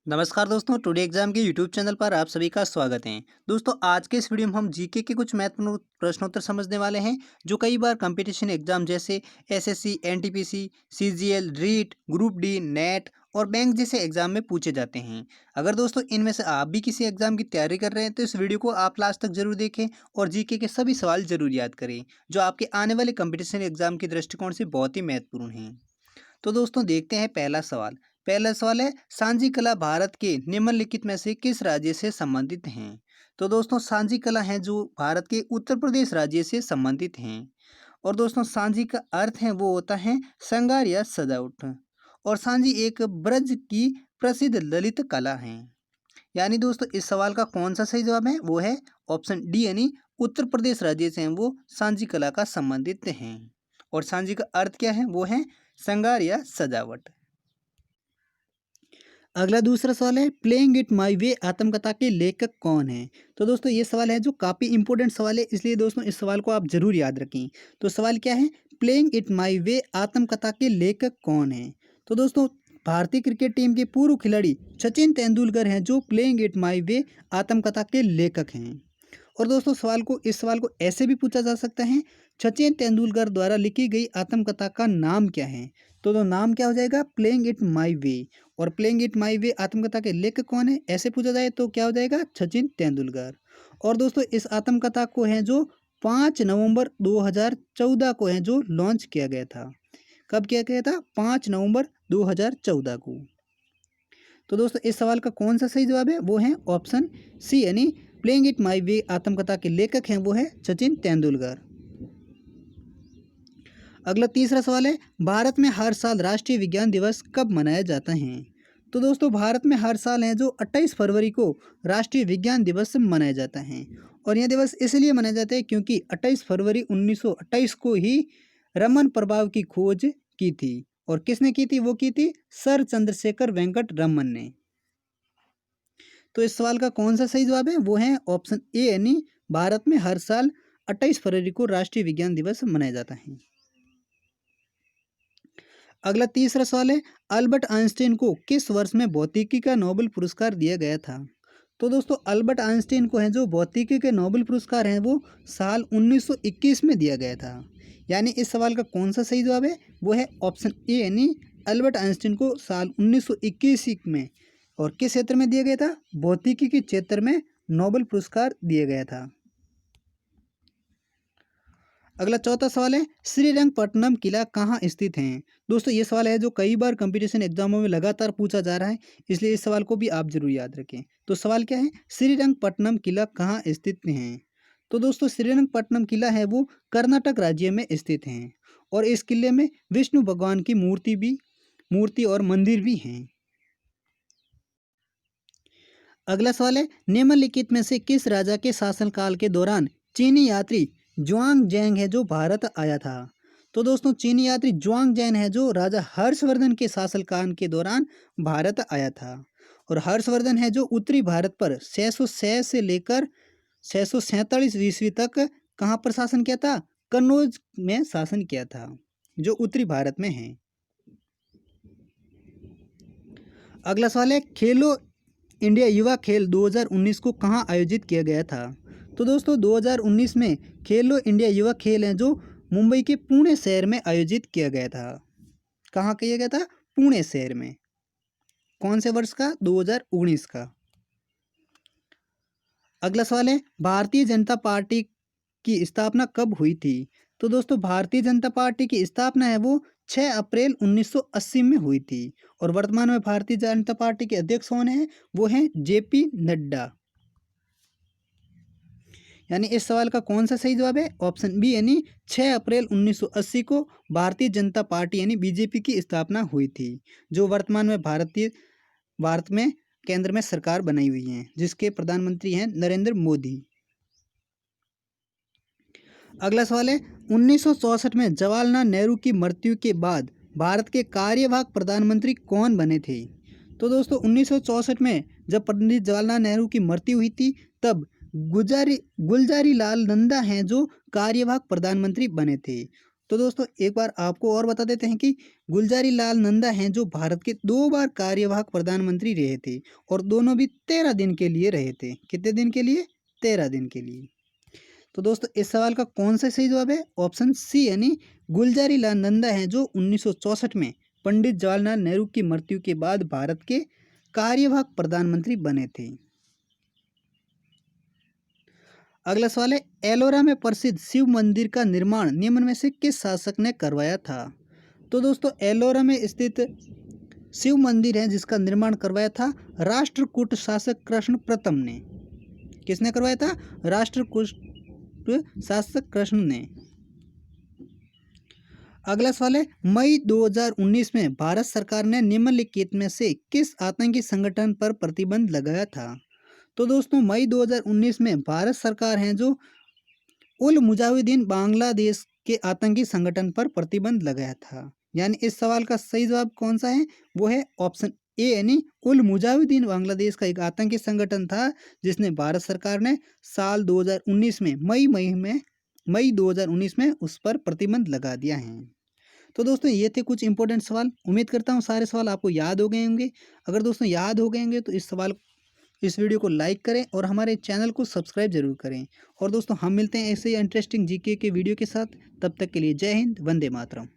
नमस्कार दोस्तों, today exam के यूट्यूब चैनल पर आप सभी का स्वागत है। दोस्तों, आज के इस वीडियो में हम जीके के कुछ महत्वपूर्ण प्रश्नोत्तर समझने वाले हैं जो कई बार कंपटीशन एग्जाम जैसे SSC, NTPC, CGL, REET, group D, NET और बैंक जैसे एग्जाम में पूछे जाते हैं। अगर दोस्तों इनमें से आप भी किसी एग्जाम की तैयारी कर रहे हैं तो इस वीडियो को आप लास्ट तक जरूर देखें और जीके के सभी सवाल जरूर याद करें जो आपके आने वाले कंपटीशन एग्जाम के दृष्टिकोण से बहुत ही महत्वपूर्ण हैं। तो दोस्तों देखते हैं पहला सवाल है सांझी कला भारत के निम्नलिखित में से किस राज्य से संबंधित हैं। तो दोस्तों सांझी कला है जो भारत के उत्तर प्रदेश राज्य से संबंधित हैं। और दोस्तों सांझी का अर्थ है वो होता है श्रृंगार या सजावट। और सांझी एक ब्रज की प्रसिद्ध ललित कला है। यानी दोस्तों इस सवाल का कौन सा सही जवाब है वो है ऑप्शन डी यानी उत्तर प्रदेश राज्य से हैं वो सांझी कला का संबंधित हैं। और सांझी का अर्थ क्या है वो है श्रृंगार या सजावट। अगला दूसरा सवाल है प्लेइंग इट माई वे आत्मकथा के लेखक कौन है। तो दोस्तों ये सवाल है जो काफ़ी इंपॉर्टेंट सवाल है, इसलिए दोस्तों इस सवाल को आप जरूर याद रखें। तो सवाल क्या है, प्लेइंग इट माई वे आत्मकथा के लेखक कौन है। तो दोस्तों भारतीय क्रिकेट टीम के पूर्व खिलाड़ी सचिन तेंदुलकर हैं जो प्लेइंग इट माई वे आत्मकथा के लेखक हैं। और दोस्तों इस सवाल को ऐसे भी पूछा जा सकता है, सचिन तेंदुलकर द्वारा लिखी गई आत्मकथा का नाम क्या है। तो नाम क्या हो जाएगा, प्लेइंग इट माई वे। और प्लेइंग इट माई वे आत्मकथा के लेखक कौन है ऐसे पूछा जाए तो क्या हो जाएगा, सचिन तेंदुलकर। और दोस्तों इस आत्मकथा को है जो 5 नवंबर 2014 को है जो लॉन्च किया गया था। कब किया गया था, 5 नवंबर 2014 को। तो दोस्तों इस सवाल का कौन सा सही जवाब है वो है ऑप्शन सी यानी प्लेइंग इट माई वे आत्मकथा के लेखक हैं वो है सचिन तेंदुलकर। अगला तीसरा सवाल है भारत में हर साल राष्ट्रीय विज्ञान दिवस कब मनाया जाता है। तो दोस्तों भारत में हर साल है जो 28 फरवरी को राष्ट्रीय विज्ञान दिवस मनाया जाता है। और यह दिवस इसलिए मनाया जाता है क्योंकि 28 फरवरी 1928 को ही रमन प्रभाव की खोज की थी। और किसने की थी, वो की थी सर चंद्रशेखर वेंकट रमन ने। तो इस सवाल का कौन सा सही जवाब है वो है ऑप्शन ए यानी भारत में हर साल 28 फरवरी को राष्ट्रीय विज्ञान दिवस मनाया जाता है। अगला तीसरा सवाल है अल्बर्ट आइंस्टीन को किस वर्ष में भौतिकी का नोबेल पुरस्कार दिया गया था। तो दोस्तों अल्बर्ट आइंस्टीन को है जो भौतिकी के नोबेल पुरस्कार हैं वो साल 1921 में दिया गया था। यानी इस सवाल का कौन सा सही जवाब है वो है ऑप्शन ए यानी अल्बर्ट आइंस्टीन को साल 1921 में और किस क्षेत्र में दिया गया था, भौतिकी के क्षेत्र में नोबेल पुरस्कार दिया गया था। अगला चौथा सवाल है श्रीरंगपट्टनम किला कहाँ स्थित है। दोस्तों ये सवाल है जो कई बार कंपटीशन एग्जामों में लगातार पूछा जा रहा है, इसलिए इस सवाल को भी आप जरूर याद रखें। तो सवाल क्या है, श्रीरंगपट्टनम किला कहाँ स्थित है। तो दोस्तों श्रीरंगपट्टनम किला है वो कर्नाटक राज्य में स्थित है। और इस किले में विष्णु भगवान की मूर्ति और मंदिर भी हैं। अगला सवाल है निम्नलिखित में से किस राजा के शासनकाल के दौरान चीनी यात्री जुआंग जैंग है जो भारत आया था। तो दोस्तों चीनी यात्री जुआंग जैन है जो राजा हर्षवर्धन के शासनकाल के दौरान भारत आया था। और हर्षवर्धन है जो उत्तरी भारत पर 606 से लेकर 647 ईस्वी तक कहाँ पर शासन किया था, कन्नौज में शासन किया था जो उत्तरी भारत में है। अगला सवाल है खेलो इंडिया युवा खेल 2019 को कहाँ आयोजित किया गया था। तो दोस्तों 2019 में खेलो इंडिया युवा खेल हैं जो मुंबई के पुणे शहर में आयोजित किया गया था। कहाँ किया गया था, पुणे शहर में। कौन से वर्ष का, 2019 का। अगला सवाल है भारतीय जनता पार्टी की स्थापना कब हुई थी। तो दोस्तों भारतीय जनता पार्टी की स्थापना है वो 6 अप्रैल 1980 में हुई थी। और वर्तमान में भारतीय जनता पार्टी के अध्यक्ष कौन है, वो हैं जेपी नड्डा। यानी इस सवाल का कौन सा सही जवाब है, ऑप्शन बी यानी 6 अप्रैल 1980 को भारतीय जनता पार्टी यानी बीजेपी की स्थापना हुई थी, जो वर्तमान में भारत में केंद्र में सरकार बनाई हुई है जिसके प्रधानमंत्री हैं नरेंद्र मोदी। अगला सवाल है 1964 में जवाहरलाल नेहरू की मृत्यु के बाद भारत के कार्यवाहक प्रधानमंत्री कौन बने थे। तो दोस्तों 1964 में जब पंडित जवाहरलाल नेहरू की मृत्यु हुई थी तब गुलजारी लाल नंदा हैं जो कार्यवाहक प्रधानमंत्री बने थे। तो दोस्तों एक बार आपको और बता देते हैं कि गुलजारी लाल नंदा हैं जो भारत के 2 बार कार्यवाहक प्रधानमंत्री रहे थे और दोनों भी 13 दिन के लिए रहे थे। कितने दिन के लिए? 13 दिन के लिए। तो दोस्तों इस सवाल का कौन सा सही जवाब है? ऑप्शन सी यानी गुलजारी लाल नंदा हैं जो 1964 में पंडित जवाहरलाल नेहरू की मृत्यु के बाद भारत के कार्यवाहक प्रधानमंत्री बने थे। अगला सवाल है, एलोरा में प्रसिद्ध शिव मंदिर का निर्माण निम्न में से किस शासक ने करवाया था? तो दोस्तों एलोरा में स्थित शिव मंदिर है जिसका निर्माण करवाया था राष्ट्रकूट शासक कृष्ण प्रथम ने। किसने करवाया था? राष्ट्रकूट शासक कृष्ण ने। अगला सवाल है, मई 2019 में भारत सरकार ने निम्नलिखित में से किस आतंकी संगठन पर प्रतिबंध लगाया था? तो दोस्तों मई 2019 में भारत सरकार है जो उल मुजाहिदीन बांग्लादेश के आतंकी संगठन पर प्रतिबंध लगाया था। यानी इस सवाल का सही जवाब कौन सा है? वो है ऑप्शन ए यानी उल मुजाहिदीन बांग्लादेश का एक आतंकी संगठन था जिसने भारत सरकार ने साल 2019 में मई 2019 में उस पर प्रतिबंध लगा दिया है। तो दोस्तों ये थे कुछ इंपॉर्टेंट सवाल। उम्मीद करता हूँ सारे सवाल आपको याद हो गए होंगे। अगर दोस्तों याद हो गए होंगे तो इस वीडियो को लाइक करें और हमारे चैनल को सब्सक्राइब जरूर करें। और दोस्तों हम मिलते हैं ऐसे ही इंटरेस्टिंग जीके के वीडियो के साथ। तब तक के लिए जय हिंद, वंदे मातरम।